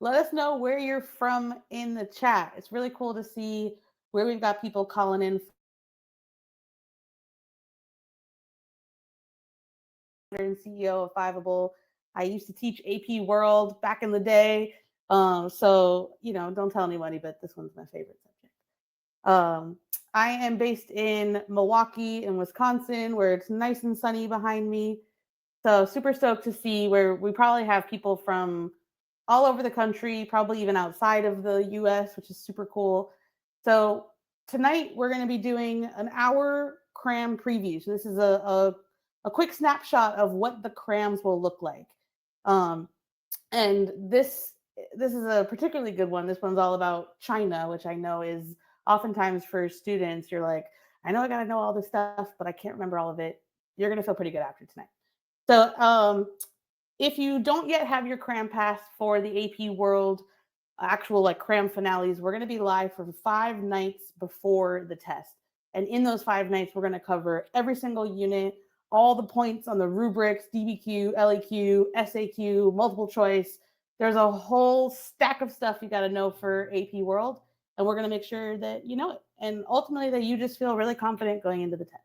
let us know where you're from in the chat. It's really cool to see where we've got people calling in. And CEO of Fiveable. I used to teach AP World back in the day. So, don't tell anybody, but this one's my favorite subject. I am based in Milwaukee in Wisconsin, where it's nice and sunny behind me. So super stoked to see where we probably have people from all over the country, probably even outside of the US, which is super cool. So tonight we're going to be doing an hour cram preview. So this is a quick snapshot of what the crams will look like. And this is a particularly good one. This one's all about China, which I know is oftentimes for students, you're like, I know I got to know all this stuff, but I can't remember all of it. You're going to feel pretty good after tonight. So if you don't yet have your cram pass for the AP World actual like cram finales, we're going to be live for 5 nights before the test. And in those 5 nights, we're going to cover every single unit, all the points on the rubrics, DBQ, LEQ, SAQ, multiple choice. There's a whole stack of stuff you got to know for AP World. And we're going to make sure that you know it. And ultimately that you just feel really confident going into the test.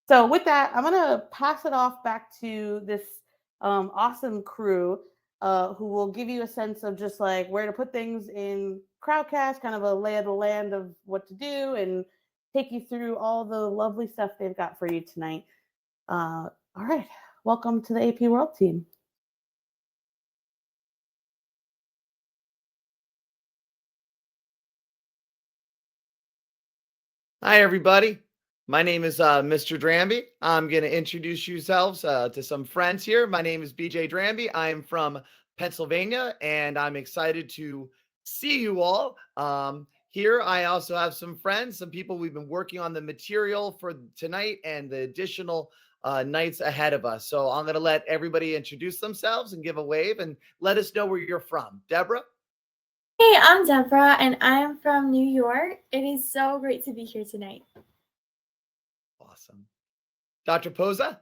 So with that, I'm going to pass it off back to this awesome crew who will give you a sense of just like where to put things in Crowdcast, kind of a lay of the land of what to do, and take you through all the lovely stuff they've got for you tonight. All right, welcome to the AP World team. Hi, everybody. My name is Mr. Dramby. I'm going to introduce yourselves to some friends here. My name is BJ Dramby. I'm from Pennsylvania, and I'm excited to see you all. Here, I also have some friends, some people we've been working on the material for tonight and the additional nights ahead of us. So I'm going to let everybody introduce themselves and give a wave and let us know where you're from. Deborah? Hey, I'm Deborah, and I'm from New York. It is so great to be here tonight. Awesome. Dr. Posa?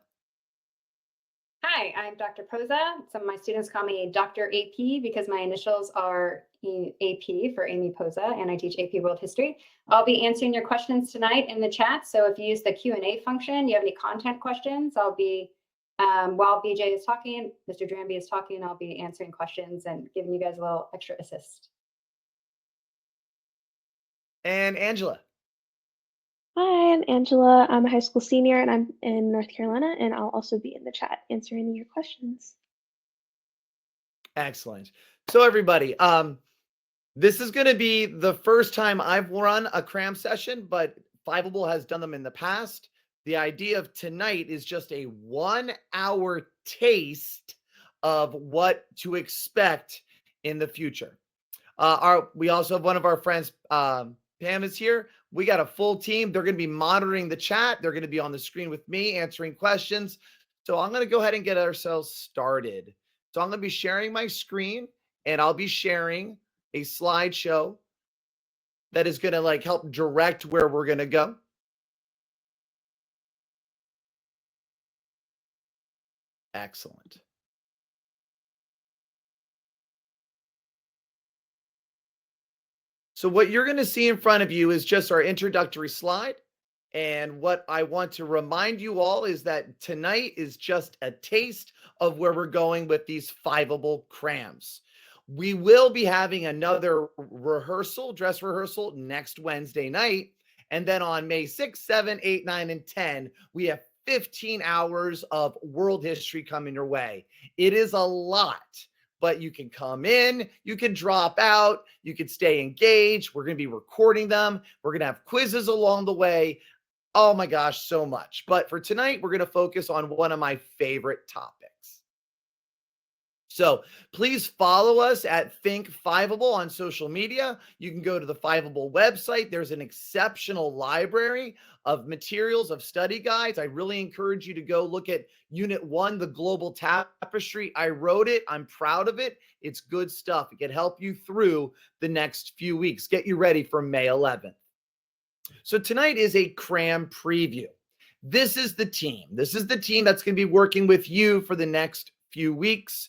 Hi, I'm Dr. Posa. Some of my students call me Dr. AP because my initials are AP for Amy Posa, and I teach AP World History. I'll be answering your questions tonight in the chat. So if you use the Q&A function, you have any content questions, I'll be, while BJ is talking, Mr. Dramby is talking, I'll be answering questions and giving you guys a little extra assist. And Angela? Hi, I'm Angela. I'm a high school senior and I'm in North Carolina, and I'll also be in the chat answering your questions. Excellent. So everybody, this is going to be the first time I've run a cram session, but Fiveable has done them in the past. The idea of tonight is just a 1-hour taste of what to expect in the future. We also have one of our friends, Pam is here. We got a full team. They're going to be monitoring the chat. They're going to be on the screen with me answering questions. So I'm going to go ahead and get ourselves started. So I'm going to be sharing my screen, and I'll be sharing a slideshow that is going to like help direct where we're going to go. Excellent. So what you're going to see in front of you is just our introductory slide. And what I want to remind you all is that tonight is just a taste of where we're going with these Fiveable crams. We will be having another rehearsal, dress rehearsal next Wednesday night. And then on May 6, 7, 8, 9, and 10, we have 15 hours of world history coming your way. It is a lot. But you can come in, you can drop out, you can stay engaged. We're going to be recording them. We're going to have quizzes along the way. Oh my gosh, so much. But for tonight, we're going to focus on one of my favorite topics. So please follow us at Think Fiveable on social media. You can go to the Fiveable website. There's an exceptional library of materials, of study guides. I really encourage you to go look at Unit 1, the Global Tapestry. I wrote it. I'm proud of it. It's good stuff. It can help you through the next few weeks. Get you ready for May 11th. So tonight is a cram preview. This is the team. This is the team that's going to be working with you for the next few weeks.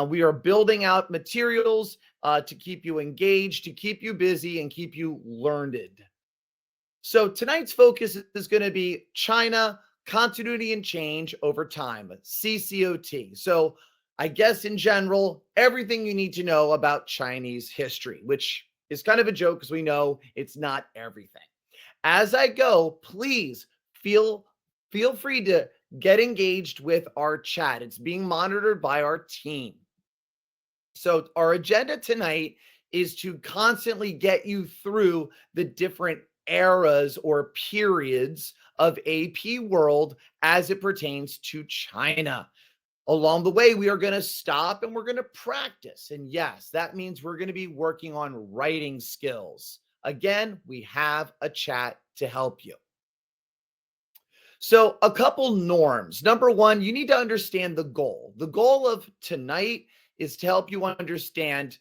We are building out materials to keep you engaged, to keep you busy, and keep you learned. So tonight's focus is going to be China, continuity and change over time, CCOT. So I guess in general, everything you need to know about Chinese history, which is kind of a joke because we know it's not everything. As I go, please feel free to get engaged with our chat. It's being monitored by our team. So our agenda tonight is to constantly get you through the different eras or periods of AP World as it pertains to China. Along the way, we are going to stop and we're going to practice. And yes, that means we're going to be working on writing skills. Again, we have a chat to help you. So a couple norms. Number one, you need to understand the goal. The goal of tonight is to help you understand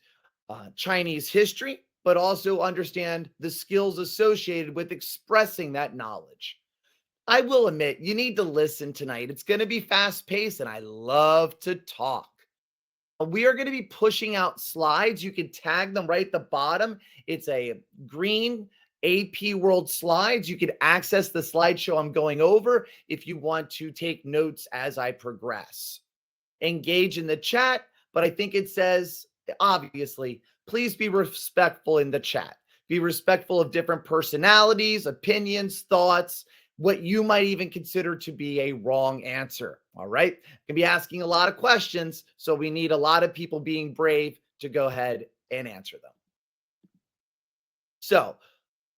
Chinese history, but also understand the skills associated with expressing that knowledge. I will admit, you need to listen tonight. It's going to be fast-paced, and I love to talk. We are going to be pushing out slides. You can tag them right at the bottom. It's a green AP World slides. You can access the slideshow I'm going over if you want to take notes as I progress. Engage in the chat, but I think it says, obviously, please be respectful in the chat. Be respectful of different personalities, opinions, thoughts, what you might even consider to be a wrong answer. All right. I'm going to be asking a lot of questions, so we need a lot of people being brave to go ahead and answer them. So,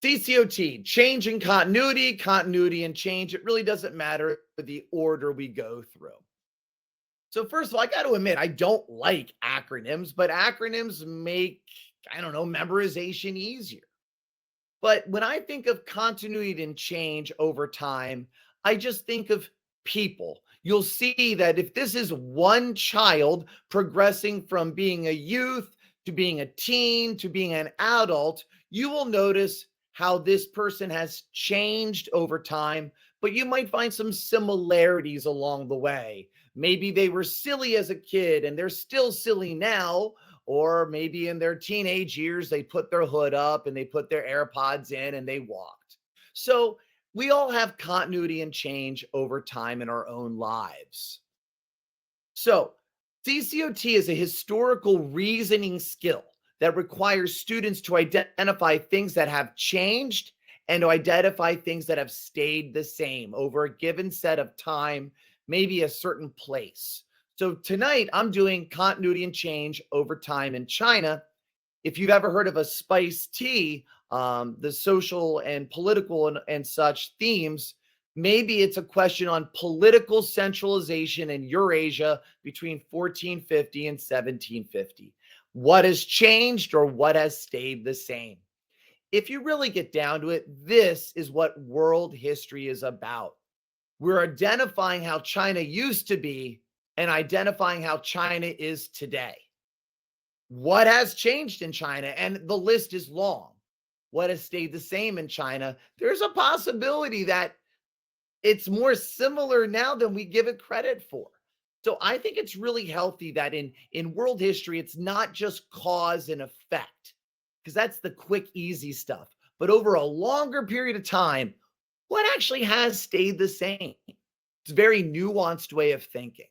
CCOT, change and continuity, continuity and change. It really doesn't matter the order we go through. So first of all, I got to admit, I don't like acronyms, but acronyms make, I don't know, memorization easier. But when I think of continuity and change over time, I just think of people. You'll see that if this is one child progressing from being a youth to being a teen to being an adult, you will notice how this person has changed over time, but you might find some similarities along the way. Maybe they were silly as a kid and they're still silly now, or maybe in their teenage years, they put their hood up and they put their AirPods in and they walked. So we all have continuity and change over time in our own lives. So CCOT is a historical reasoning skill that requires students to identify things that have changed and to identify things that have stayed the same over a given set of time, maybe a certain place. So tonight I'm doing continuity and change over time in China. If you've ever heard of a spiced tea, the social and political and such themes, maybe it's a question on political centralization in Eurasia between 1450 and 1750. What has changed or what has stayed the same? If you really get down to it, this is what world history is about. We're identifying how China used to be and identifying how China is today. What has changed in China? And the list is long. What has stayed the same in China? There's a possibility that it's more similar now than we give it credit for. So I think it's really healthy that in world history, it's not just cause and effect, because that's the quick, easy stuff. But over a longer period of time, what actually has stayed the same? It's a very nuanced way of thinking.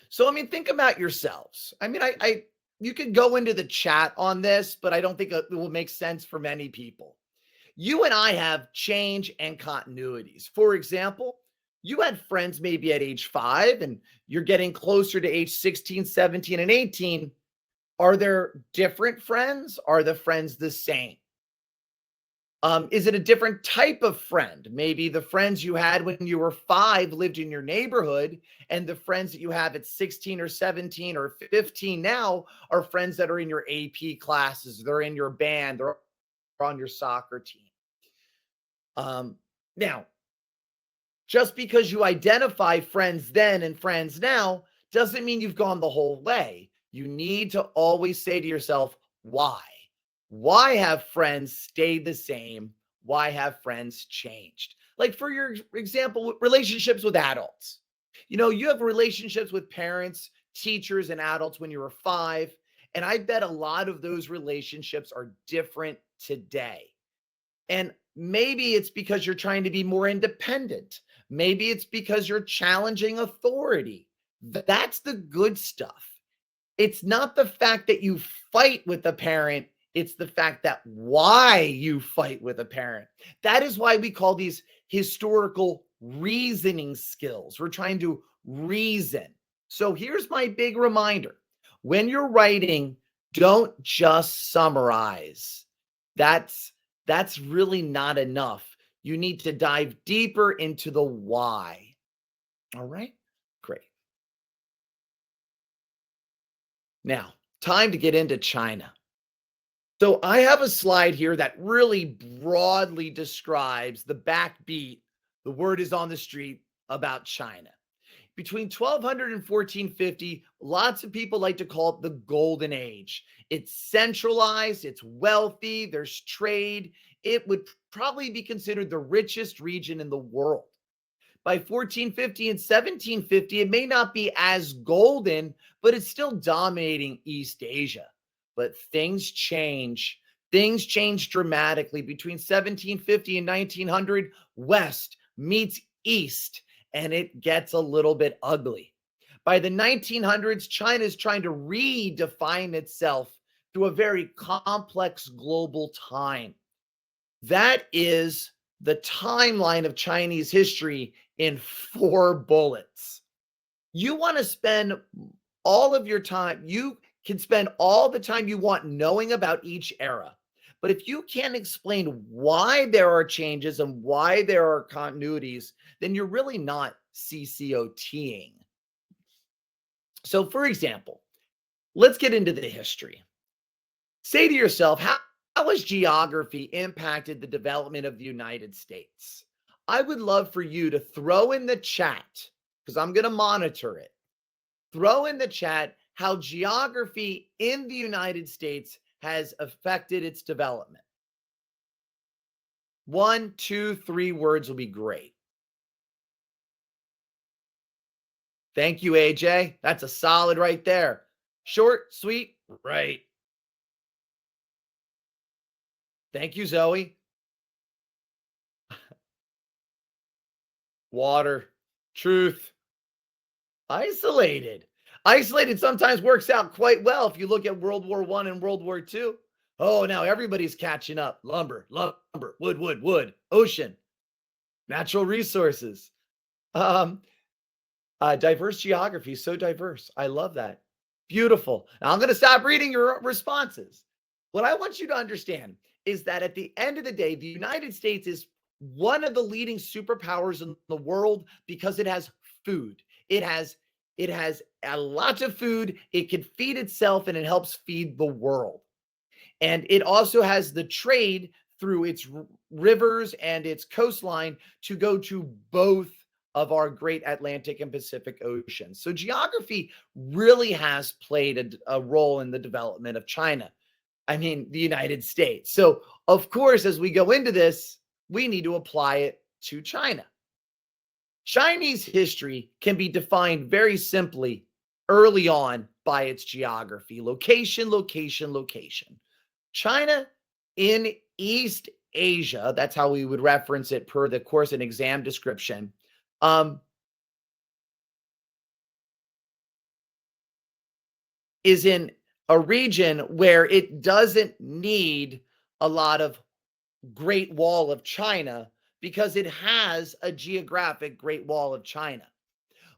So, I mean, think about yourselves. I mean, you could go into the chat on this, but I don't think it will make sense for many people. You and I have change and continuities. For example, you had friends maybe at age 5 and you're getting closer to age 16, 17, and 18. Are there different friends? Are the friends the same? Is it a different type of friend? Maybe the friends you had when you were 5 lived in your neighborhood, and the friends that you have at 16 or 17 or 15 now are friends that are in your AP classes. They're in your band. They're on your soccer team. Now, just because you identify friends then and friends now doesn't mean you've gone the whole way. You need to always say to yourself, why? Why have friends stayed the same? Why have friends changed? Like, for your example, relationships with adults. You know, you have relationships with parents, teachers and adults when you were 5. And I bet a lot of those relationships are different today. And maybe it's because you're trying to be more independent. Maybe it's because you're challenging authority. That's the good stuff. It's not the fact that you fight with a parent. It's the fact that why you fight with a parent. That is why we call these historical reasoning skills. We're trying to reason. So here's my big reminder. When you're writing, don't just summarize. That's really not enough. You need to dive deeper into the why. All right, great. Now, time to get into China. So I have a slide here that really broadly describes the backbeat, the word is on the street about China. Between 1200 and 1450, lots of people like to call it the Golden Age. It's centralized, it's wealthy, there's trade. It would probably be considered the richest region in the world. By 1450 and 1750, it may not be as golden, but it's still dominating East Asia. But things change. Things change dramatically. Between 1750 and 1900, West meets East, and it gets a little bit ugly. By the 1900s, China is trying to redefine itself through a very complex global time. That is the timeline of Chinese history in 4 bullets. You want to spend all of your time, you can spend all the time you want knowing about each era. But if you can't explain why there are changes and why there are continuities, then you're really not CCOTing. So for example, let's get into the history. Say to yourself, how has geography impacted the development of the United States? I would love for you to throw in the chat, because I'm going to monitor it. Throw in the chat how geography in the United States has affected its development. 1, 2, 3 words will be great. Thank you, AJ. That's a solid right there. Short, sweet, right. Thank you, Zoe. Water, truth, isolated. Isolated sometimes works out quite well if you look at World War I and World War II. Oh, now everybody's catching up. Lumber, wood, ocean, natural resources. Diverse geography, so diverse. I love that. Beautiful. Now I'm going to stop reading your responses. What I want you to understand is that at the end of the day, the United States is one of the leading superpowers in the world because it has food. It has a lot of food. It can feed itself and it helps feed the world. And it also has the trade through its rivers and its coastline to go to both of our great Atlantic and Pacific Oceans. So geography really has played a role in the development of China. I mean, the United States. So of course, as we go into this, we need to apply it to China. Chinese history can be defined very simply early on by its geography. Location, location, location. China in East Asia, that's how we would reference it per the course and exam description, is in a region where it doesn't need a lot of Great Wall of China because it has a geographic Great Wall of China.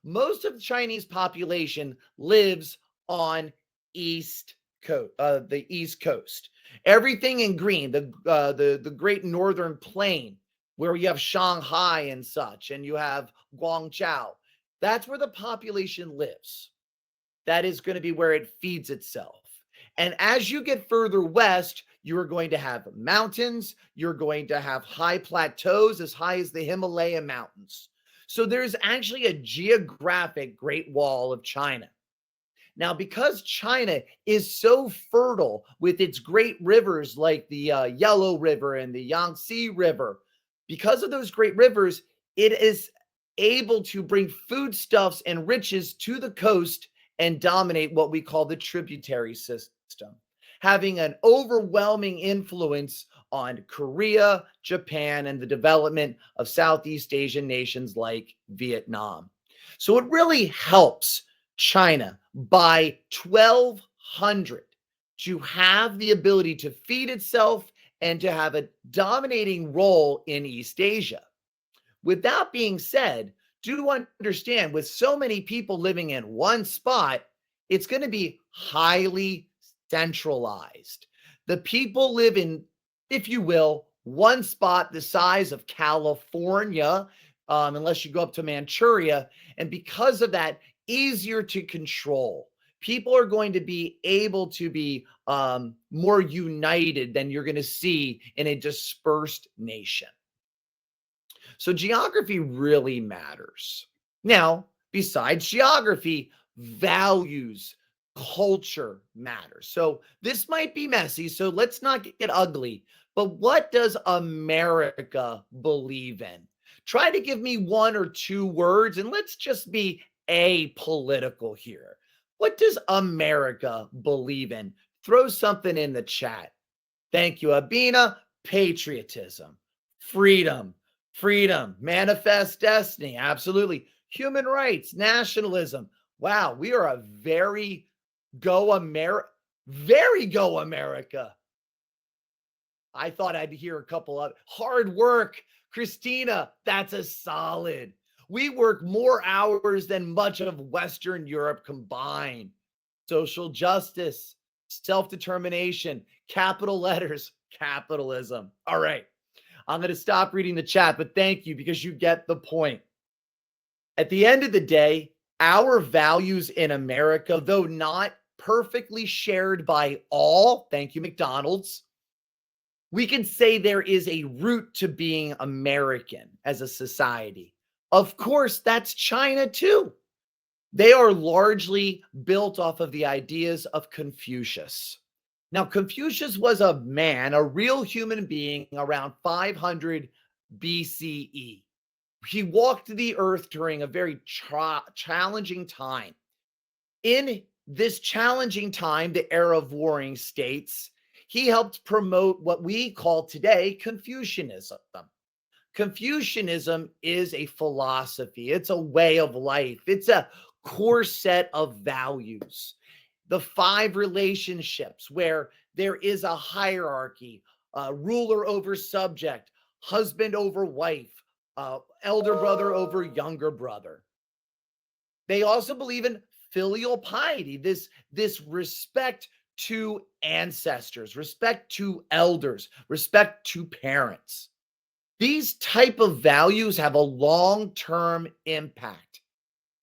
Most of the Chinese population lives on the East Coast. Everything in green, the Great Northern Plain, where you have Shanghai and such, and you have Guangzhou. That's where the population lives. That is going to be where it feeds itself. And as you get further west, you're going to have mountains. You're going to have high plateaus as high as the Himalaya mountains. So there's actually a geographic Great Wall of China. Now, because China is so fertile with its great rivers like the Yellow River and the Yangtze River, because of those great rivers, it is able to bring foodstuffs and riches to the coast and dominate what we call the tributary system, having an overwhelming influence on Korea, Japan, and the development of Southeast Asian nations like Vietnam. So it really helps China by 1200 to have the ability to feed itself and to have a dominating role in East Asia. With that being said, do understand with so many people living in one spot, it's going to be highly centralized. The people live in, if you will, one spot the size of California, unless you go up to Manchuria. And because of that, easier to control. People are going to be able to be more united than you're going to see in a dispersed nation. So geography really matters. Now, besides geography, values, culture matters. So this might be messy, so let's not get ugly. But what does America believe in? Try to give me one or two words, and let's just be apolitical here. What does America believe in? Throw something in the chat. Thank you, Abina. Patriotism, freedom, manifest destiny. Absolutely. Human rights, nationalism. Wow, we are a very go America. I thought I'd hear a couple of hard work. Christina, that's a solid. We work more hours than much of Western Europe combined. Social justice, self-determination, capital letters, capitalism. All right. I'm going to stop reading the chat, but thank you because you get the point. At the end of the day, our values in America, though not perfectly shared by all, thank you, McDonald's, we can say there is a root to being American as a society. Of course, that's China too. They are largely built off of the ideas of Confucius. Now, Confucius was a man, a real human being around 500 BCE. He walked the earth during a very challenging time. In this challenging time, the era of warring states, he helped promote what we call today Confucianism. Confucianism is a philosophy. It's a way of life. It's a core set of values. The 5 relationships where there is a hierarchy, ruler over subject, husband over wife, elder brother over younger brother. They also believe in filial piety, this respect to ancestors, respect to elders, respect to parents. These type of values have a long-term impact.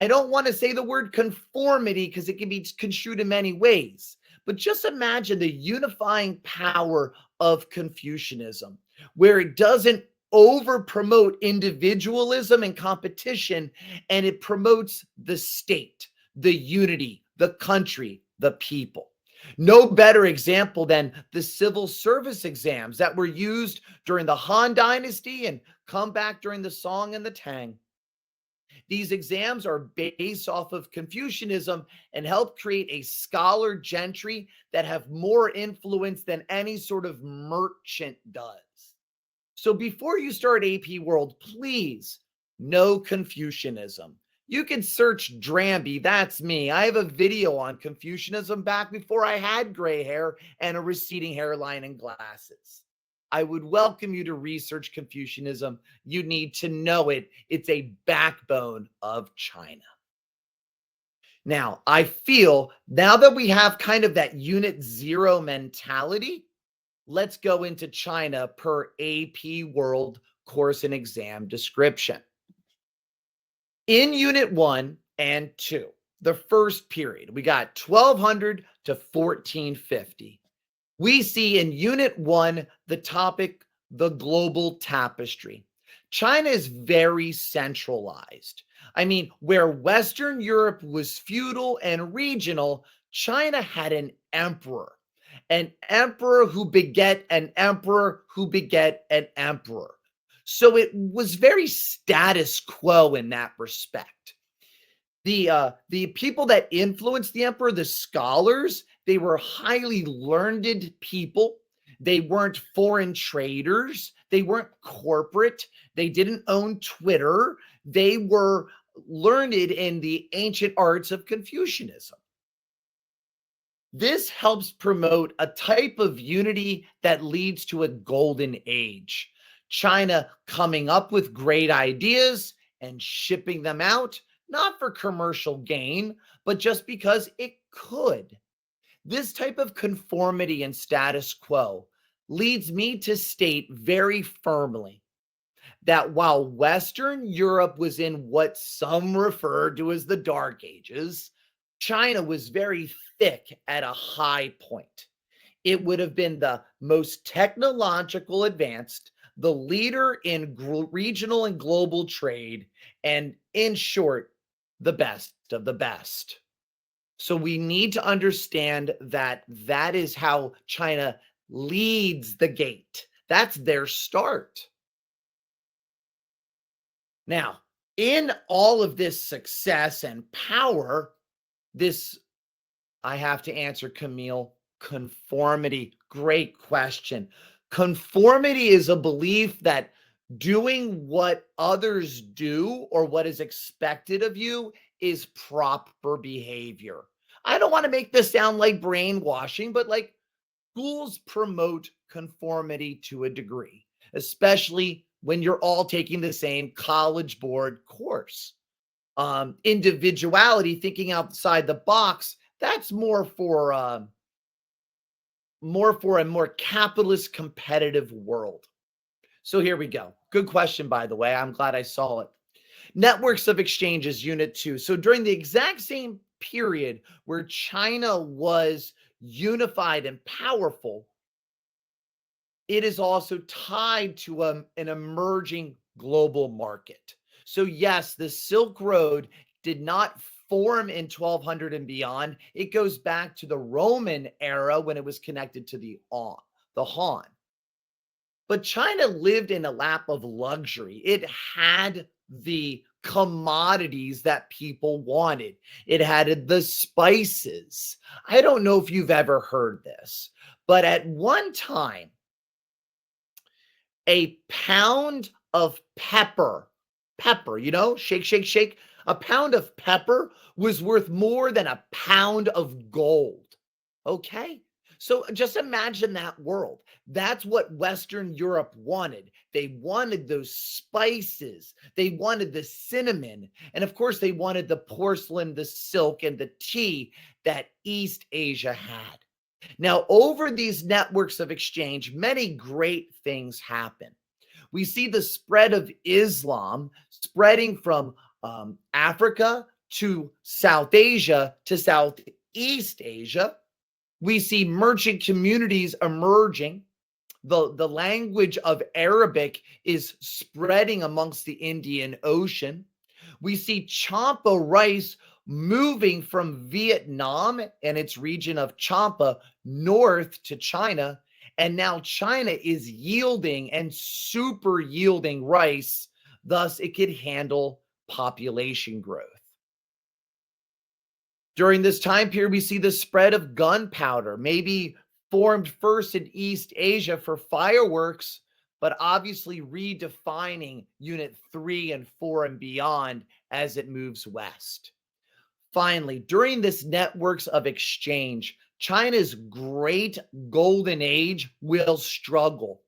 I don't want to say the word conformity because it can be construed in many ways, but just imagine the unifying power of Confucianism, where it doesn't over-promote individualism and competition, and it promotes the state, the unity, the country, the people. No better example than the civil service exams that were used during the Han Dynasty and come back during the Song and the Tang. These exams are based off of Confucianism and help create a scholar gentry that have more influence than any sort of merchant does. So before you start AP World, please know Confucianism. You can search Dramby, that's me. I have a video on Confucianism back before I had gray hair and a receding hairline and glasses. I would welcome you to research Confucianism. You need to know it. It's a backbone of China. Now, I feel now that we have kind of that Unit 0 mentality, let's go into China per AP World course and exam description. In Unit 1 and 2, the first period, we got 1200 to 1450. We see in Unit 1 the topic, the global tapestry. China is very centralized. I mean, where Western Europe was feudal and regional, China had an emperor who beget an emperor who beget an emperor. So it was very status quo in that respect. The people that influenced the emperor, the scholars, they were highly learned people. They weren't foreign traders. They weren't corporate. They didn't own Twitter. They were learned in the ancient arts of Confucianism. This helps promote a type of unity that leads to a golden age. China coming up with great ideas and shipping them out, not for commercial gain, but just because it could. This type of conformity and status quo leads me to state very firmly that while Western Europe was in what some refer to as the Dark Ages, China was very thick at a high point. It would have been the most technological advanced, the leader in regional and global trade, and in short, the best of the best. So we need to understand that that is how China leads the gate. That's their start. Now, in all of this success and power, this, I have to answer, Camille, conformity. Great question. Conformity is a belief that doing what others do or what is expected of you is proper behavior. I don't want to make this sound like brainwashing, but like schools promote conformity to a degree, especially when you're all taking the same College Board course. Individuality, thinking outside the box, that's more for a more capitalist competitive world. So here we go. Good question, by the way. I'm glad I saw it. Networks of exchanges, Unit 2. So during the exact same period where China was unified and powerful, it is also tied to an emerging global market. So yes, the Silk Road did not form in 1200 and beyond. It goes back to the Roman era when it was connected to the Han. But China lived in a lap of luxury. It had the commodities that people wanted. It had the spices. I don't know if you've ever heard this, but at one time, a pound of pepper, shake, shake, shake. A pound of pepper was worth more than a pound of gold. Okay? So just imagine that world. That's what Western Europe wanted. They wanted those spices. They wanted the cinnamon. And of course, they wanted the porcelain, the silk, and the tea that East Asia had. Now, over these networks of exchange, many great things happen. We see the spread of Islam spreading from Africa to South Asia to Southeast Asia. We see merchant communities emerging. The language of Arabic is spreading amongst the Indian Ocean. We see Champa rice moving from Vietnam and its region of Champa north to China. And now China is yielding and super yielding rice. Thus, it could handle population growth. During this time period, we see the spread of gunpowder, maybe formed first in East Asia for fireworks, but obviously redefining Unit 3 and 4 and beyond as it moves west. Finally, during this networks of exchange, China's great golden age will struggle.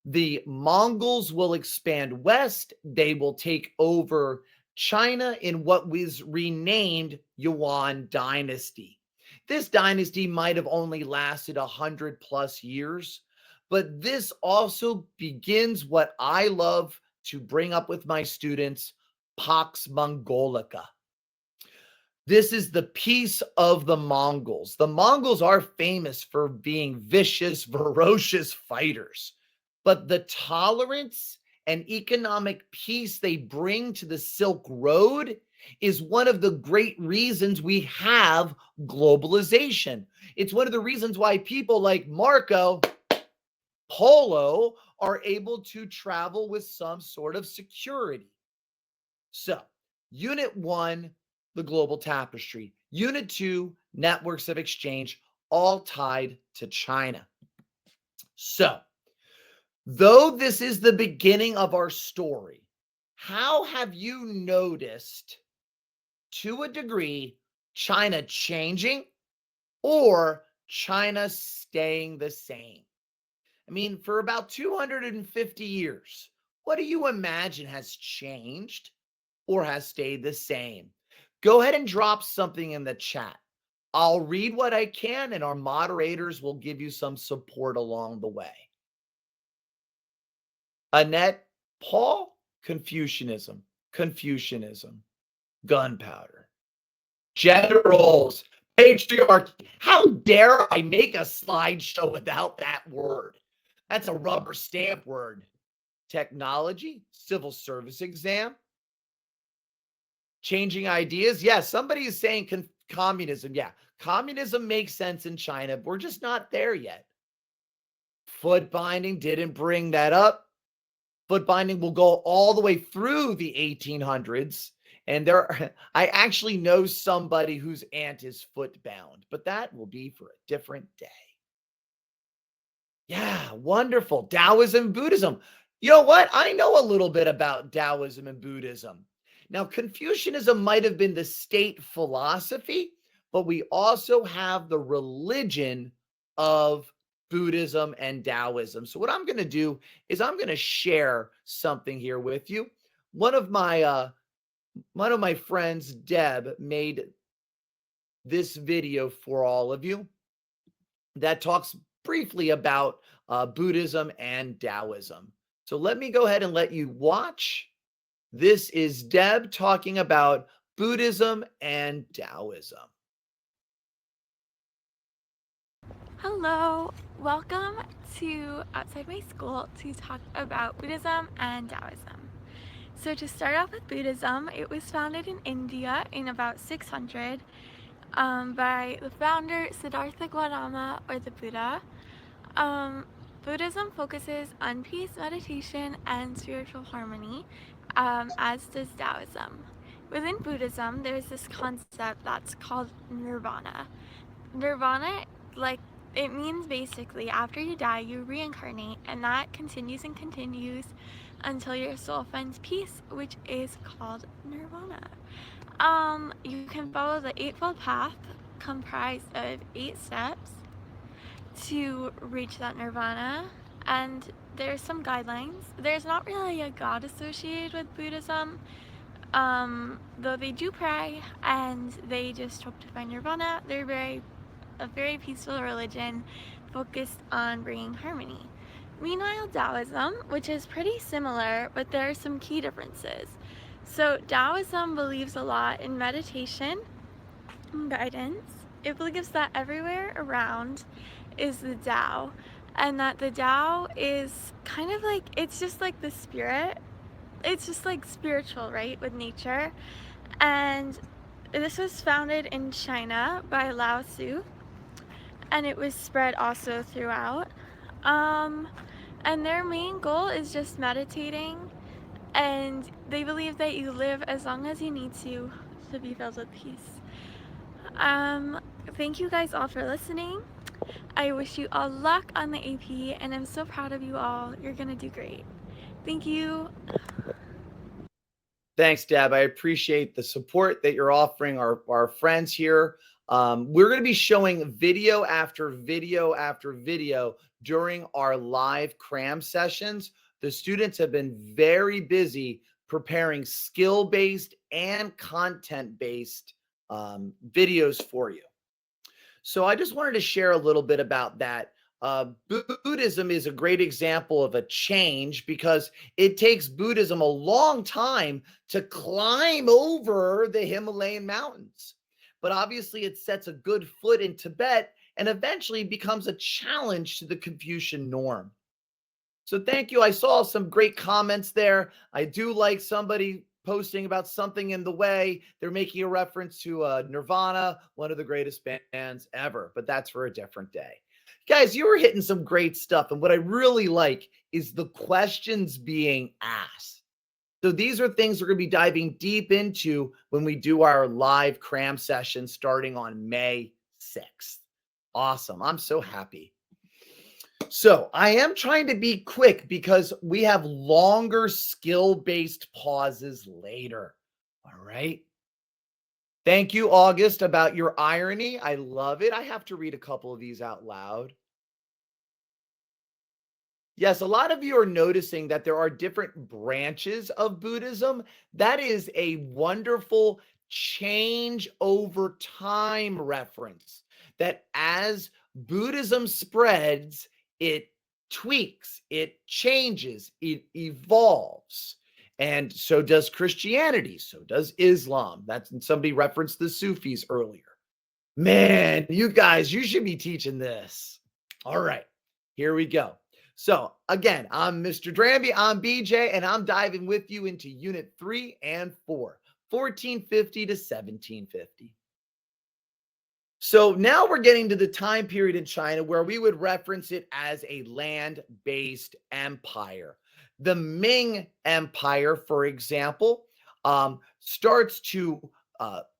The Mongols will expand west. They will take over China in what was renamed Yuan Dynasty. This dynasty might have only lasted 100 plus years, but this also begins what I love to bring up with my students, Pax Mongolica. This is the peace of the Mongols. The Mongols are famous for being vicious, ferocious fighters, but the tolerance and economic peace they bring to the Silk Road is one of the great reasons we have globalization. It's one of the reasons why people like Marco Polo are able to travel with some sort of security. So, Unit 1, the global tapestry. Unit 2, networks of exchange, all tied to China. So, though this is the beginning of our story, how have you noticed, to a degree, China changing or China staying the same? I mean, for about 250 years, what do you imagine has changed or has stayed the same? Go ahead and drop something in the chat. I'll read what I can, and our moderators will give you some support along the way. Annette, Paul, Confucianism, gunpowder, generals, patriarchy. How dare I make a slideshow without that word? That's a rubber stamp word. Technology, civil service exam, changing ideas. Yeah, somebody is saying communism. Yeah, communism makes sense in China. We're just not there yet. Foot binding, didn't bring that up. Foot binding will go all the way through the 1800s. And I actually know somebody whose aunt is foot bound, but that will be for a different day. Yeah, wonderful. Daoism, Buddhism. You know what? I know a little bit about Daoism and Buddhism. Now, Confucianism might have been the state philosophy, but we also have the religion of Buddhism and Daoism. So what I'm going to do is I'm going to share something here with you. One of my friends, Deb, made this video for all of you that talks briefly about Buddhism and Daoism. So let me go ahead and let you watch. This is Deb talking about Buddhism and Daoism. Hello, welcome to Outside My School to talk about Buddhism and Daoism. So to start off with Buddhism, it was founded in India in about 600 by the founder Siddhartha Gautama, or the Buddha. Buddhism focuses on peace, meditation, and spiritual harmony, as does Daoism. Within Buddhism, there's this concept that's called nirvana. Nirvana, it means basically after you die, you reincarnate, and that continues and continues until your soul finds peace, which is called nirvana. You can follow the Eightfold Path, comprised of 8 steps, to reach that nirvana, and there's some guidelines. There's not really a god associated with Buddhism, though they do pray and they just hope to find nirvana. They're a very peaceful religion focused on bringing harmony. Meanwhile, Daoism, which is pretty similar, but there are some key differences. So Daoism believes a lot in meditation and guidance. It believes that everywhere around is the Tao, and that the Tao is kind of like, it's just like the spirit. It's just like spiritual, right, with nature. And this was founded in China by Lao Tzu, and it was spread also throughout. And their main goal is just meditating, and they believe that you live as long as you need to be filled with peace. Thank you guys all for listening. I wish you all luck on the AP, and I'm so proud of you all. You're gonna do great. Thank you. Thanks, Deb. I appreciate the support that you're offering our friends here. We're going to be showing video after video after video during our live cram sessions. The students have been very busy preparing skill-based and content-based videos for you. So I just wanted to share a little bit about that. Buddhism is a great example of a change because it takes Buddhism a long time to climb over the Himalayan mountains. But obviously it sets a good foot in Tibet and eventually becomes a challenge to the Confucian norm. So thank you. I saw some great comments there. I do like somebody posting about something in the way. They're making a reference to Nirvana, one of the greatest bands ever, but that's for a different day. Guys, you were hitting some great stuff. And what I really like is the questions being asked. So these are things we're going to be diving deep into when we do our live cram session starting on May 6th. Awesome. I'm so happy. So I am trying to be quick because we have longer skill-based pauses later. All right. Thank you, August, about your irony. I love it. I have to read a couple of these out loud. Yes, a lot of you are noticing that there are different branches of Buddhism. That is a wonderful change over time reference. That as Buddhism spreads, it tweaks, it changes, it evolves. And so does Christianity, so does Islam. That's somebody referenced the Sufis earlier. Man, you guys, you should be teaching this. All right, here we go. So again, I'm Mr. Dranby, I'm BJ, and I'm diving with you into Unit 3 and 4, 1450 to 1750. So now we're getting to the time period in China where we would reference it as a land-based empire. The Ming Empire, for example, starts to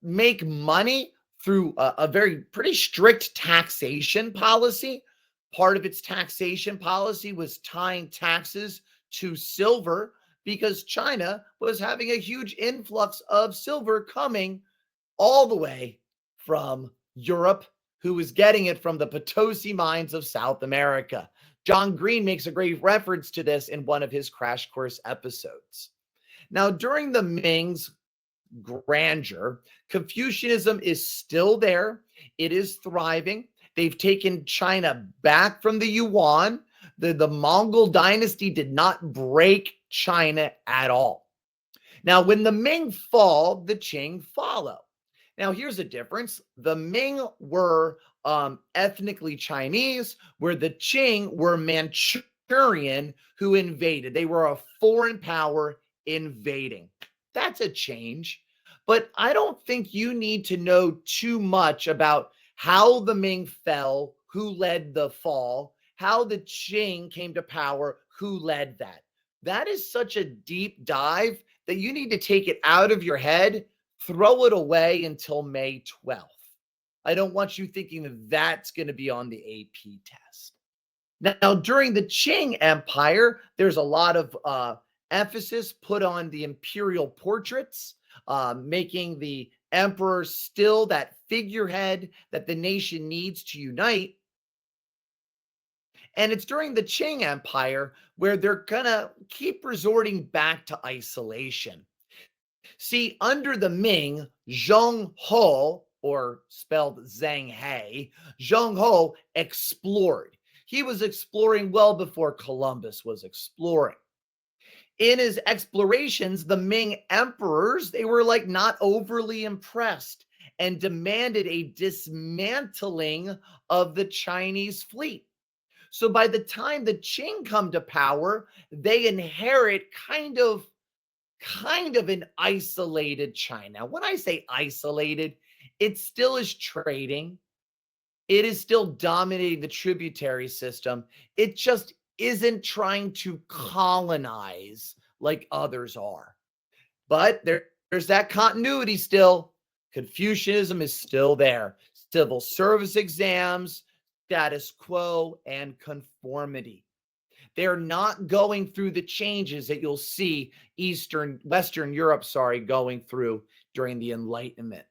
make money through a pretty strict taxation policy. Part of its taxation policy was tying taxes to silver because China was having a huge influx of silver coming all the way from Europe, who was getting it from the Potosi mines of South America. John Green makes a great reference to this in one of his Crash Course episodes. Now, during the Ming's grandeur, Confucianism is still there. It is thriving. They've taken China back from the Yuan. The Mongol dynasty did not break China at all. Now, when the Ming fall, the Qing follow. Now, here's a difference. The Ming were ethnically Chinese, where the Qing were Manchurian who invaded. They were a foreign power invading. That's a change. But I don't think you need to know too much about how the Ming fell, who led the fall, how the Qing came to power, who led that. That is such a deep dive that you need to take it out of your head, throw it away until May 12th. I don't want you thinking that that's going to be on the AP test. Now, during the Qing Empire, there's a lot of emphasis put on the imperial portraits, making the emperor still that figurehead that the nation needs to unite. And it's during the Qing Empire where they're going to keep resorting back to isolation. See, under the Ming, Zheng He, or spelled Zheng He, Zheng He explored. He was exploring well before Columbus was exploring. In his explorations, the Ming emperors, they were like not overly impressed and demanded a dismantling of the Chinese fleet. So by the time the Qing come to power, they inherit kind of an isolated China. When I say isolated, it still is trading. It is still dominating the tributary system. It just isn't trying to colonize like others are. But there's that continuity still. Confucianism is still there. Civil service exams, status quo, and conformity. They're not going through the changes that you'll see Western Europe, going through during the Enlightenment.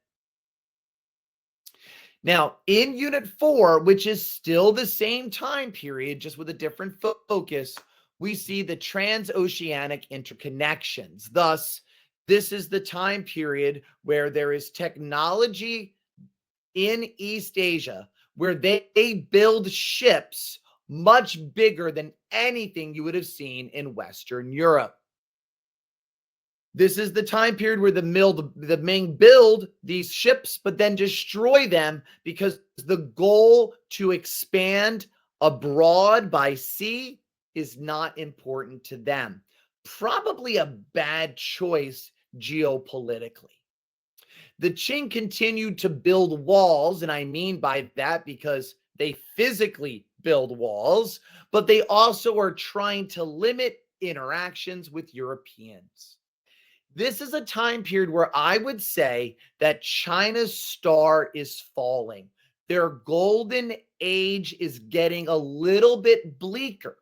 Now, in Unit 4, which is still the same time period, just with a different focus, we see the transoceanic interconnections. Thus, this is the time period where there is technology in East Asia, where they build ships much bigger than anything you would have seen in Western Europe. This is the time period where the Ming build these ships, but then destroy them because the goal to expand abroad by sea is not important to them. Probably a bad choice geopolitically. The Qing continued to build walls, and I mean by that because they physically build walls, but they also are trying to limit interactions with Europeans. This is a time period where I would say that China's star is falling. Their golden age is getting a little bit bleaker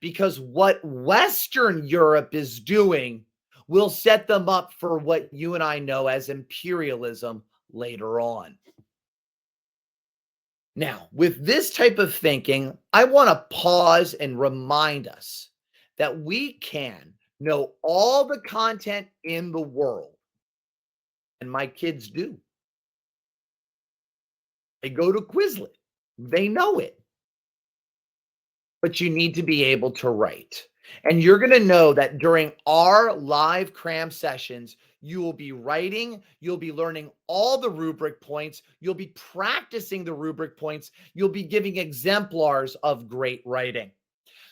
because what Western Europe is doing will set them up for what you and I know as imperialism later on. Now, with this type of thinking, I want to pause and remind us that we can know all the content in the world, and my kids do. They go to Quizlet, they know it, but you need to be able to write. And you're going to know that during our live cram sessions, you will be writing, you'll be learning all the rubric points, you'll be practicing the rubric points, you'll be giving exemplars of great writing.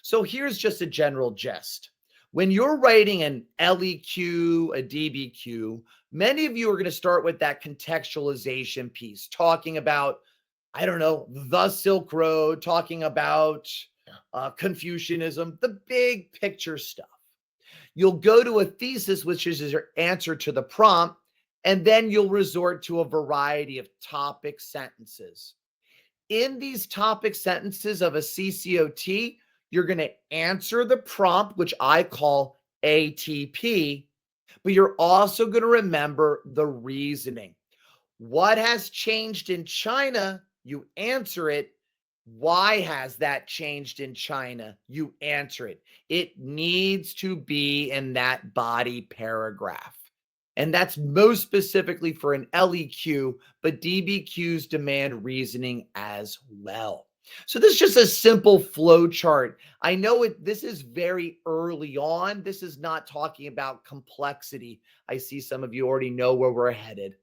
So here's just a general gist. When you're writing an LEQ, a DBQ, many of you are going to start with that contextualization piece, talking about, I don't know, the Silk Road, talking about Confucianism, the big picture stuff. You'll go to a thesis, which is your answer to the prompt, and then you'll resort to a variety of topic sentences. In these topic sentences of a CCOT, you're going to answer the prompt, which I call ATP, but you're also going to remember the reasoning. What has changed in China? You answer it. Why has that changed in China? You answer it. It needs to be in that body paragraph. And that's most specifically for an LEQ, but DBQs demand reasoning as well. So this is just a simple flow chart. I know this is very early on. This is not talking about complexity. I see some of you already know where we're headed.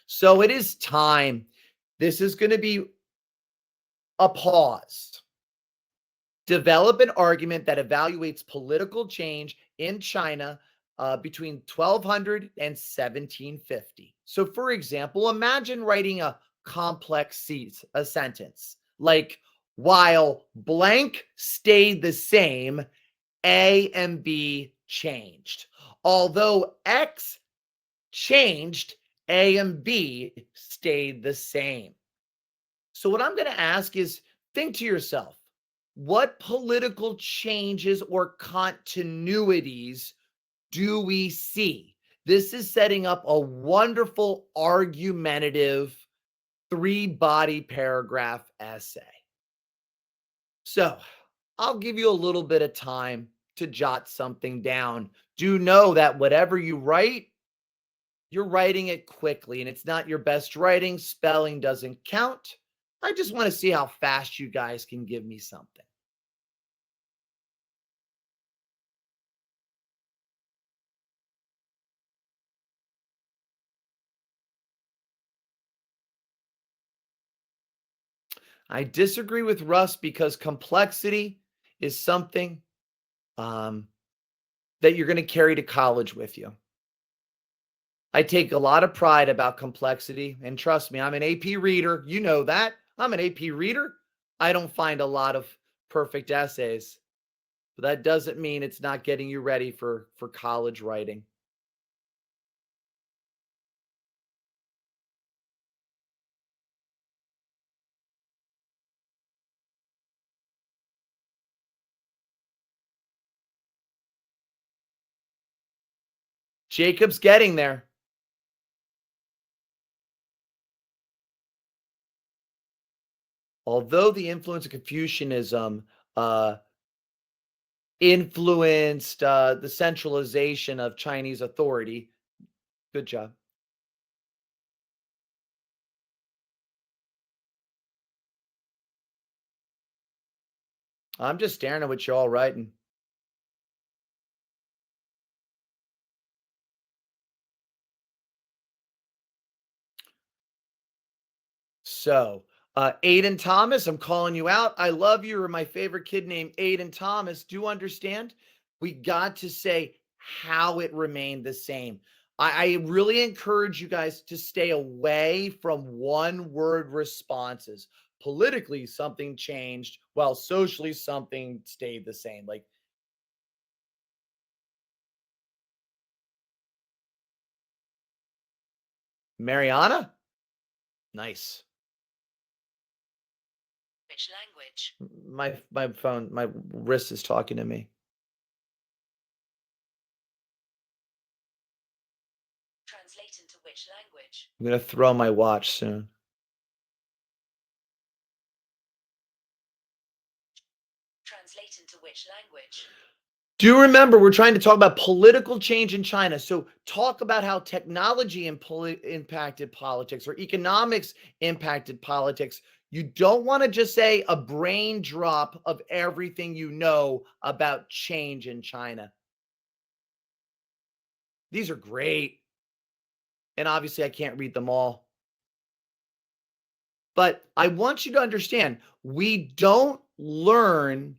So it is time. This is going to be a pause. Develop an argument that evaluates political change in China between 1200 and 1750. So, for example, imagine writing a complex sentence like, while blank stayed the same, A and B changed. Although X changed, A and B stayed the same. So what I'm going to ask is, think to yourself, what political changes or continuities do we see? This is setting up a wonderful argumentative 3-body paragraph essay. So I'll give you a little bit of time to jot something down. Do know that whatever you write, you're writing it quickly, and it's not your best writing. Spelling doesn't count. I just want to see how fast you guys can give me something. I disagree with Russ because complexity is something that you're going to carry to college with you. I take a lot of pride about complexity, and trust me, I'm an AP reader. You know that. I'm an AP reader. I don't find a lot of perfect essays, but that doesn't mean it's not getting you ready for college writing. Jacob's getting there. Although the influence of Confucianism influenced the centralization of Chinese authority. Good job. I'm just staring at what y'all writing. So, Aiden Thomas, I'm calling you out. I love you. You're my favorite kid named Aiden Thomas. Do understand? We got to say how it remained the same. I really encourage you guys to stay away from one-word responses. Politically, something changed, while socially, something stayed the same. Like, Mariana? Nice. Which language? My phone, my wrist is talking to me. Translate into which language? I'm going to throw my watch soon. Translate into which language? Do remember, we're trying to talk about political change in China. So talk about how technology impacted politics or economics impacted politics. You don't want to just say a brain drop of everything you know about change in China. These are great. And obviously, I can't read them all. But I want you to understand, we don't learn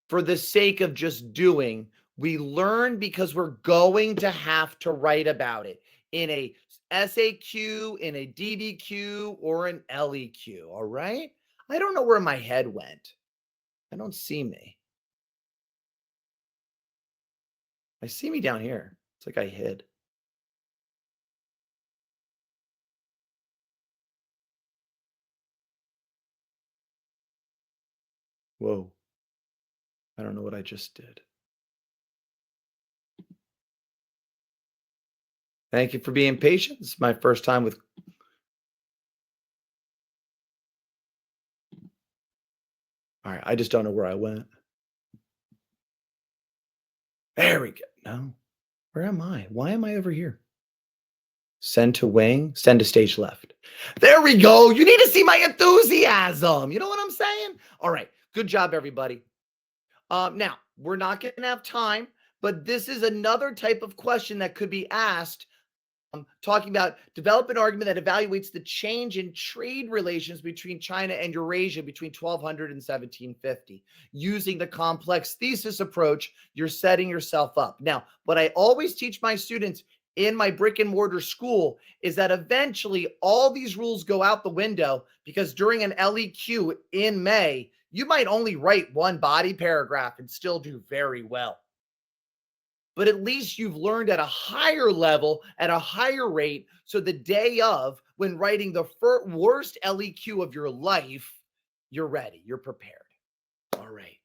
for the sake of just doing. We learn because we're going to have to write about it in a SAQ, in a DDQ, or an LEQ, all right? I don't know where my head went. I don't see me. I see me down here. It's like I hid. Whoa. I don't know what I just did. Thank you for being patient. This is my first time with. All right, I just don't know where I went. There we go. No. Where am I? Why am I over here? Send to wing, send to stage left. There we go. You need to see my enthusiasm. You know what I'm saying? All right. Good job, everybody. Now, we're not going to have time, but this is another type of question that could be asked. Talking about develop an argument that evaluates the change in trade relations between China and Eurasia between 1200 and 1750. Using the complex thesis approach, you're setting yourself up. Now, what I always teach my students in my brick and mortar school is that eventually all these rules go out the window because during an LEQ in May, you might only write one body paragraph and still do very well. But at least you've learned at a higher level, at a higher rate, so the day of, when writing the worst LEQ of your life, you're ready, you're prepared. All right.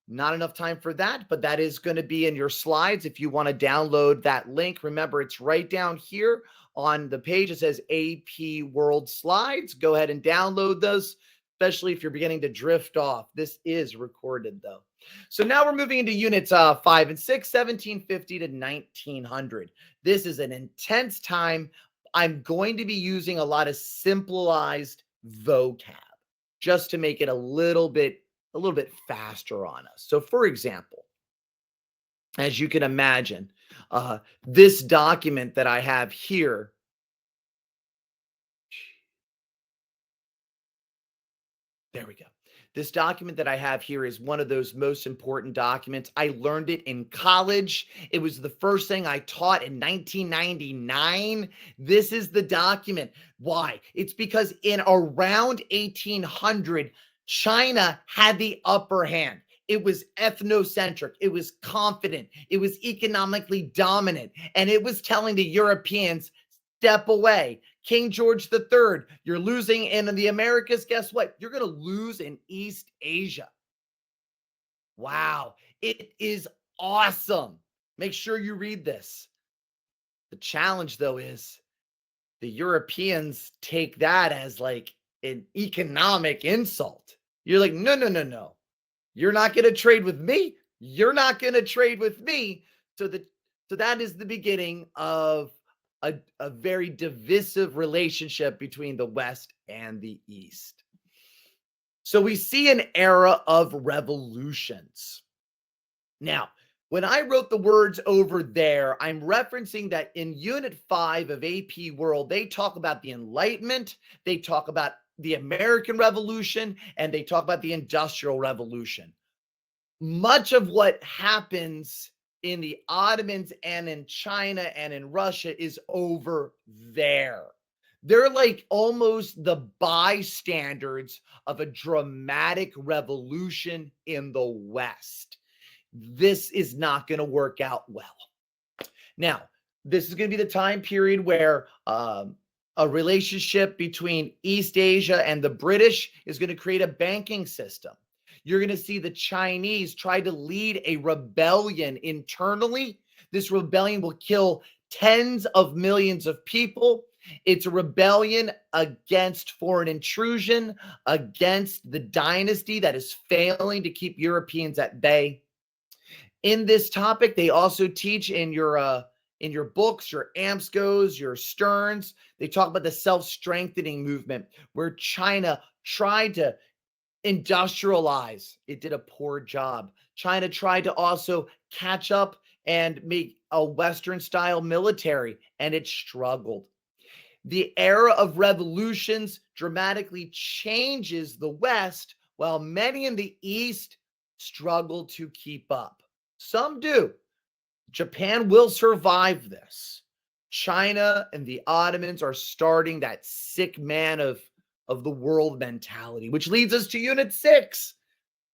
Not enough time for that, but that is going to be in your slides. If you want to download that link, remember it's right down here on the page. It says AP World Slides. Go ahead and download those, especially if you're beginning to drift off. This is recorded, though. So now we're moving into units 5 and 6, 1750 to 1900. This is an intense time. I'm going to be using a lot of simplified vocab just to make it a little bit faster on us. So for example, as you can imagine, this document that I have here, there we go. This document that I have here is one of those most important documents. I learned it in college. It was the first thing I taught in 1999. This is the document. Why? It's because in around 1800, China had the upper hand. It was ethnocentric. It was confident. It was economically dominant. And it was telling the Europeans, step away. King George III, you're losing in the Americas. Guess what? You're going to lose in East Asia. Wow. It is awesome. Make sure you read this. The challenge, though, is the Europeans take that as like an economic insult. You're like, no, no, no, no. You're not going to trade with me. You're not going to trade with me. So that is the beginning of a very divisive relationship between the West and the East. So we see an era of revolutions. Now, when I wrote the words over there, I'm referencing that in Unit 5 of AP World, they talk about the Enlightenment, they talk about the American Revolution, and they talk about the Industrial Revolution. Much of what happens in the Ottomans and in China and in Russia is over there. They're like almost the bystanders of a dramatic revolution in the West. This is not going to work out well. Now, this is going to be the time period where A relationship between East Asia and the British is going to create a banking system. You're going to see the Chinese try to lead a rebellion internally. This rebellion will kill tens of millions of people. It's a rebellion against foreign intrusion, against the dynasty that is failing to keep Europeans at bay. In this topic, they also teach in your books, your AMSCOs, your Sterns, they talk about the self-strengthening movement where China tried to industrialize. It did a poor job. China tried to also catch up and make a Western style military, and it struggled. The era of revolutions dramatically changes the West, while many in the East struggle to keep up. Some do. Japan will survive this. China and the Ottomans are starting that sick man of the world mentality, which leads us to Unit 6.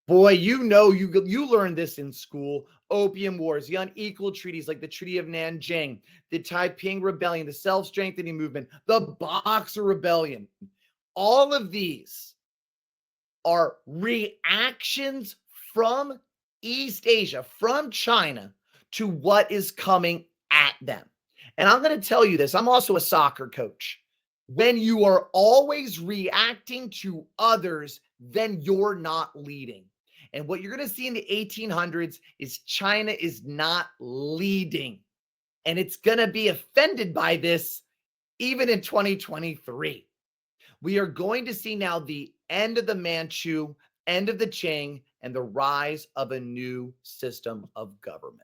Boy, you learned this in school. Opium Wars, the unequal treaties like the Treaty of Nanjing, the Taiping Rebellion, the self-strengthening movement, the Boxer Rebellion. All of these are reactions from East Asia, from China, to what is coming at them. And I'm going to tell you this. I'm also a soccer coach. When you are always reacting to others, then you're not leading. And what you're going to see in the 1800s is China is not leading. And it's going to be offended by this even in 2023. We are going to see now the end of the Manchu, end of the Qing, and the rise of a new system of government.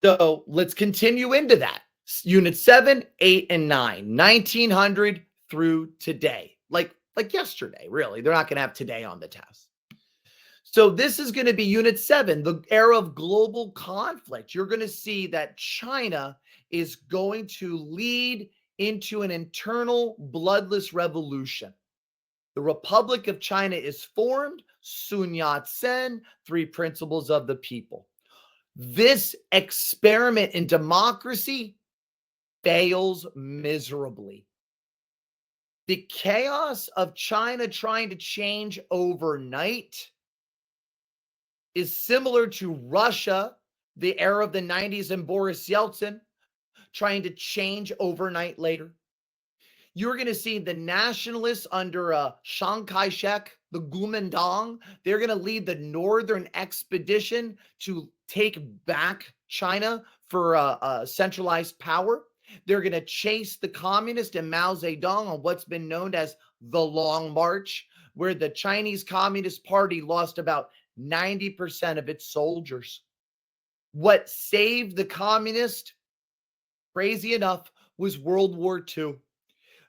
So let's continue into that. Unit 7, 8, and 9, 1900 through today. Like yesterday, really. They're not going to have today on the test. So this is going to be Unit 7, the era of global conflict. You're going to see that China is going to lead into an internal bloodless revolution. The Republic of China is formed, Sun Yat-sen, 3 principles of the people. This experiment in democracy fails miserably. The chaos of China trying to change overnight is similar to Russia, the era of the 90s and Boris Yeltsin, trying to change overnight later. You're going to see the nationalists under Chiang Kai-shek, the Kuomintang. They're going to lead the northern expedition to take back China for centralized power. They're going to chase the communists and Mao Zedong on what's been known as the Long March, where the Chinese Communist Party lost about 90% of its soldiers. What saved the communists, crazy enough, was World War II.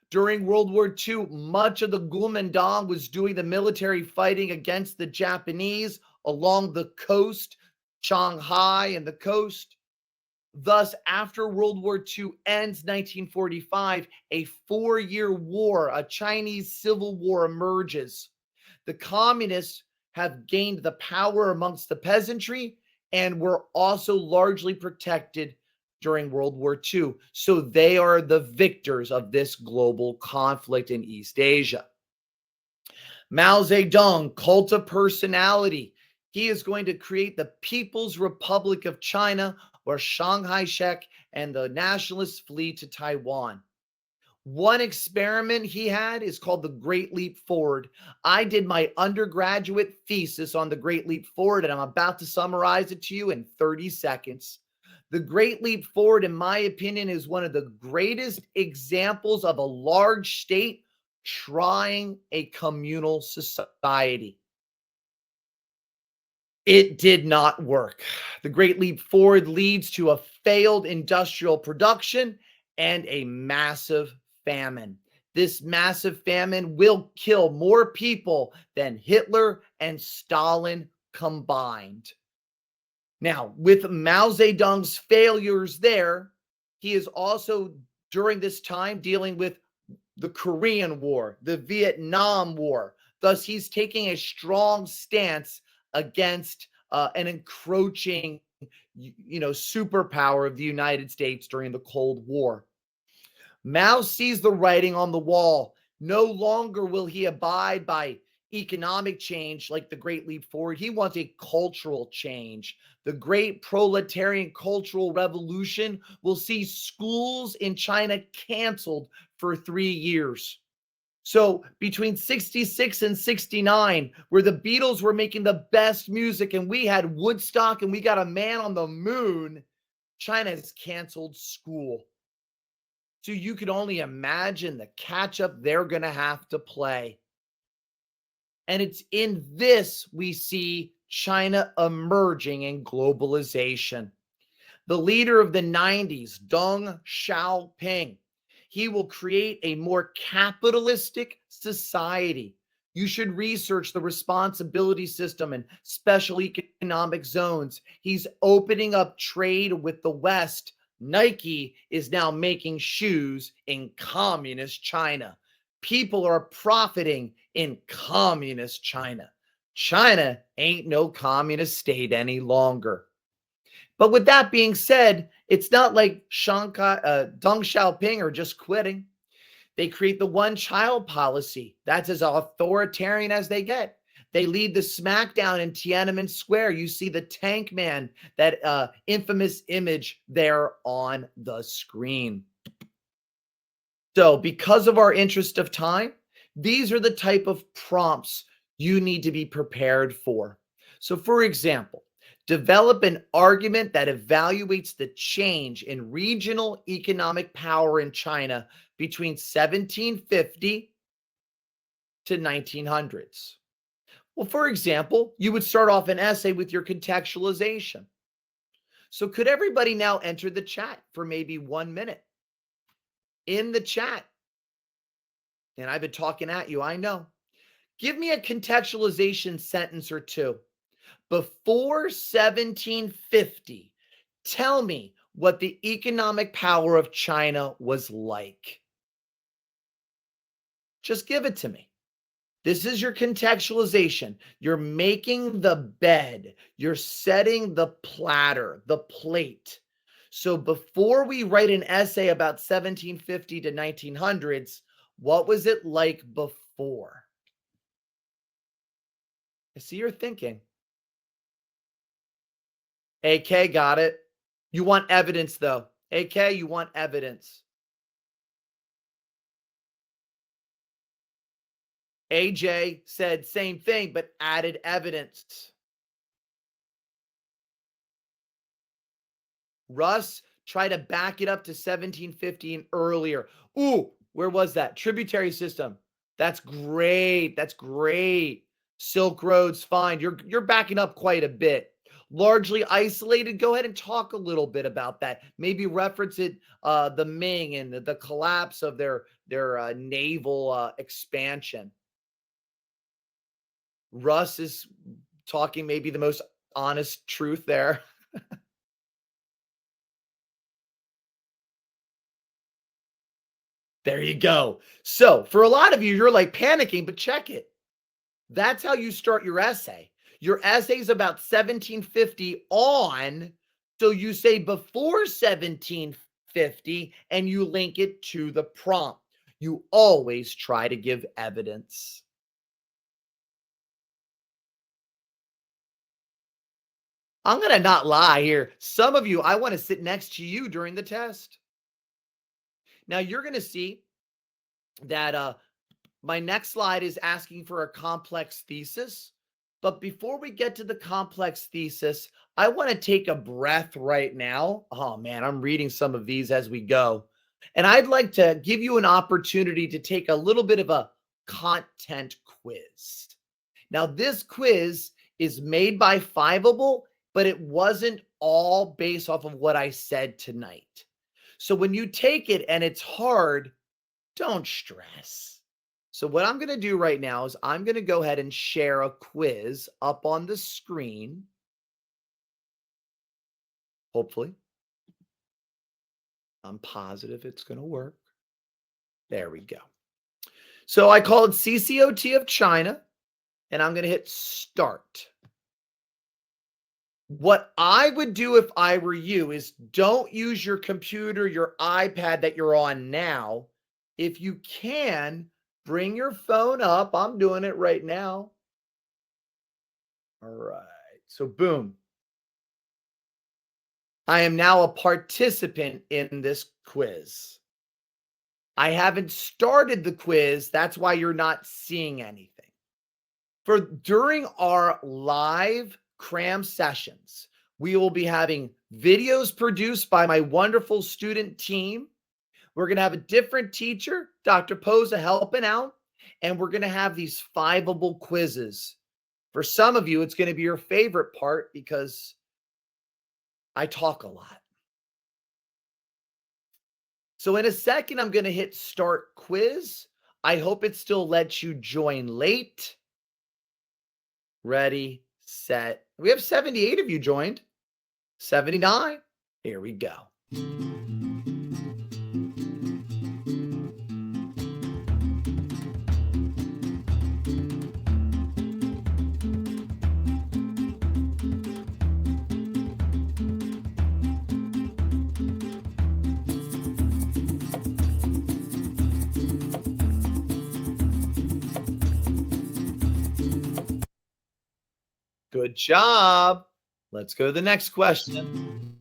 During World War II, much of the Kuomintang was doing the military fighting against the Japanese along the coast, Shanghai and the coast. Thus, after World War II ends 1945, a 4-year war, a Chinese civil war emerges. The communists have gained the power amongst the peasantry and were also largely protected during World War II. So they are the victors of this global conflict in East Asia. Mao Zedong, cult of personality. He is going to create the People's Republic of China, where Chiang Kai-shek and the nationalists flee to Taiwan. One experiment he had is called the Great Leap Forward. I did my undergraduate thesis on the Great Leap Forward, and I'm about to summarize it to you in 30 seconds. The Great Leap Forward, in my opinion, is one of the greatest examples of a large state trying a communal society. It did not work. The Great Leap Forward leads to a failed industrial production and a massive famine. This massive famine will kill more people than Hitler and Stalin combined. Now, with Mao Zedong's failures there, he is also, during this time, dealing with the Korean War, the Vietnam War. Thus, he's taking a strong stance against an encroaching, superpower of the United States during the Cold War. Mao sees the writing on the wall. No longer will he abide by economic change like the Great Leap Forward. He wants a cultural change. The Great Proletarian Cultural Revolution will see schools in China canceled for 3 years. So between 66 and 69, where the Beatles were making the best music and we had Woodstock and we got a man on the moon, China has canceled school. So you could only imagine the catch up they're going to have to play. And it's in this we see China emerging in globalization. The leader of the 90s, Deng Xiaoping, he will create a more capitalistic society. You should research the responsibility system and special economic zones. He's opening up trade with the West. Nike is now making shoes in communist China. People are profiting in communist China. China ain't no communist state any longer. But with that being said, it's not like Deng Xiaoping are just quitting. They create the one-child policy. That's as authoritarian as they get. They lead the smackdown in Tiananmen Square. You see the tank man, that infamous image there on the screen. So because of our interest of time, these are the type of prompts you need to be prepared for. So for example, develop an argument that evaluates the change in regional economic power in China between 1750 to 1900s. Well, for example, you would start off an essay with your contextualization. So could everybody now enter the chat for maybe 1 minute? In the chat. And I've been talking at you, I know. Give me a contextualization sentence or two. Before 1750, tell me what the economic power of China was like. Just give it to me. This is your contextualization. You're making the bed. You're setting the platter, the plate. So before we write an essay about 1750 to 1900s, what was it like before? I see you're thinking. AK, got it. You want evidence, though. AK, you want evidence. AJ said same thing, but added evidence. Russ, try to back it up to 1750 and earlier. Ooh, where was that? Tributary system. That's great. That's great. Silk Road's fine. You're backing up quite a bit. Largely isolated. Go ahead and talk a little bit about that. Maybe reference it, the Ming and the collapse of their naval expansion. Russ is talking maybe the most honest truth there. There you go. So for a lot of you, you're like panicking, but check it. That's how you start your essay. Your essay is about 1750 on, so you say before 1750 and you link it to the prompt. You always try to give evidence. I'm going to not lie here. Some of you, I want to sit next to you during the test. Now you're going to see that my next slide is asking for a complex thesis. But before we get to the complex thesis, I want to take a breath right now. Oh man, I'm reading some of these as we go. And I'd like to give you an opportunity to take a little bit of a content quiz. Now this quiz is made by Fiveable, but it wasn't all based off of what I said tonight. So when you take it and it's hard, don't stress. So what I'm going to do right now is I'm going to go ahead and share a quiz up on the screen. Hopefully. I'm positive it's going to work. There we go. So I call it CCOT of China, and I'm going to hit start. What I would do if I were you is don't use your computer, your iPad that you're on now. If you can, bring your phone up. I'm doing it right now. All right. So, boom. I am now a participant in this quiz. I haven't started the quiz. That's why you're not seeing anything. During our live cram sessions, we will be having videos produced by my wonderful student team. We're going to have a different teacher, Dr. Posa, helping out, and we're going to have these 5-able quizzes. For some of you, it's going to be your favorite part because I talk a lot. So in a second, I'm going to hit start quiz. I hope it still lets you join late. Ready, set. We have 78 of you joined. 79. Here we go. Good job. Let's go to the next question.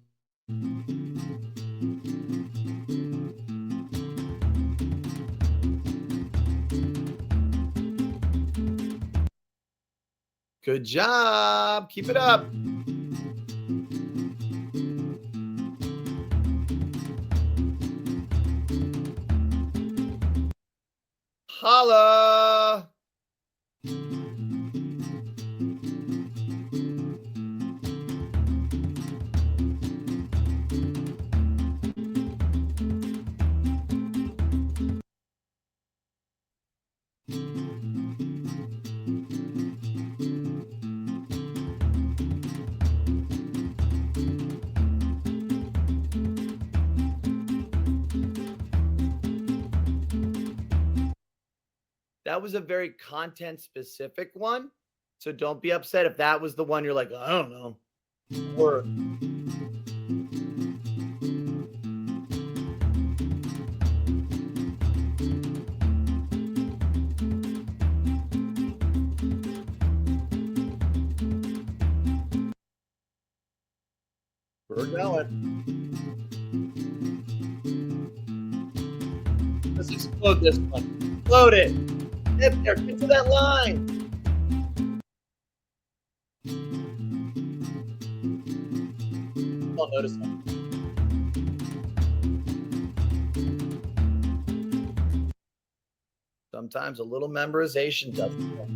Good job. Keep it up. Holla. That was a very content specific one. So don't be upset if that was the one you're like, I don't know. Or we're going. Let's explode this one. Explode it. Get there. Get to that line. I'll notice that. Sometimes a little memorization doesn't work.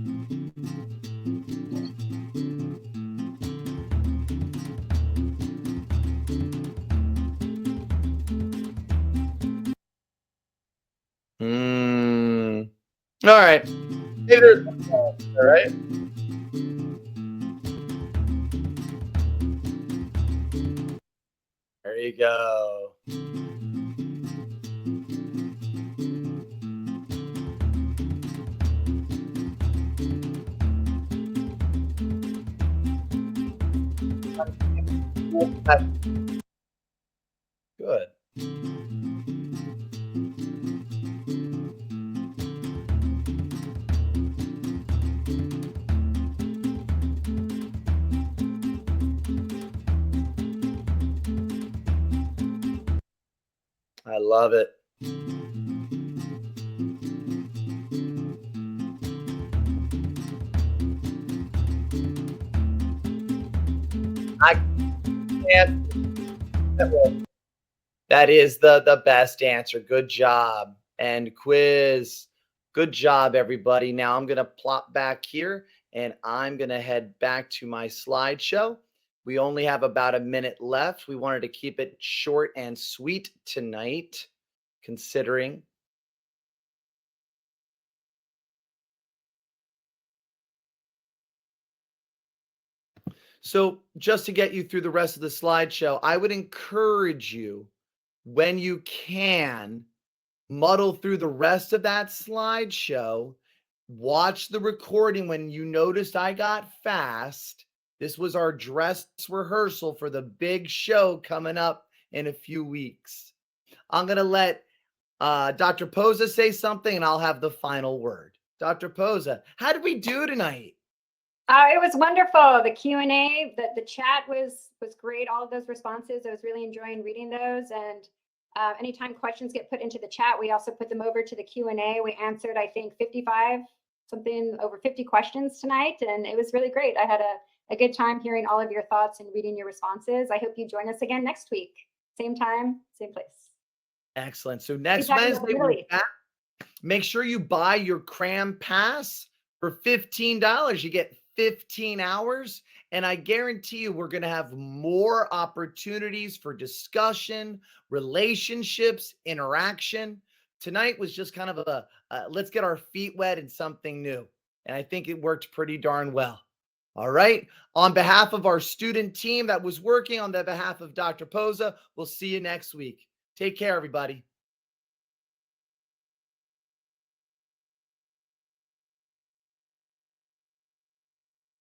All right. Maybe there's all right. There you go. Good. I love it. I can't. That is the best answer. Good job. And quiz. Good job, everybody. Now I'm going to plop back here and I'm going to head back to my slideshow. We only have about a minute left. We wanted to keep it short and sweet tonight, considering. So just to get you through the rest of the slideshow, I would encourage you, when you can, muddle through the rest of that slideshow, watch the recording when you noticed I got fast, This was our dress rehearsal for the big show coming up in a few weeks. I'm going to let Dr. Posa say something, and I'll have the final word. Dr. Posa, how did we do tonight? It was wonderful. The Q&A, the chat was great. All of those responses, I was really enjoying reading those. And anytime questions get put into the chat, we also put them over to the Q&A. We answered, I think, over 50 questions tonight, and it was really great. I had a good time hearing all of your thoughts and reading your responses. I hope you join us again next week. Same time, same place. Excellent. So next Same time in the Wednesday, Middle we're East. back. Make sure you buy your Cram Pass for $15. You get 15 hours. And I guarantee you, we're going to have more opportunities for discussion, relationships, interaction. Tonight was just kind of a let's get our feet wet in something new. And I think it worked pretty darn well. All right. On behalf of our student team that was working on the behalf of Dr. Posa, we'll see you next week. Take care, everybody.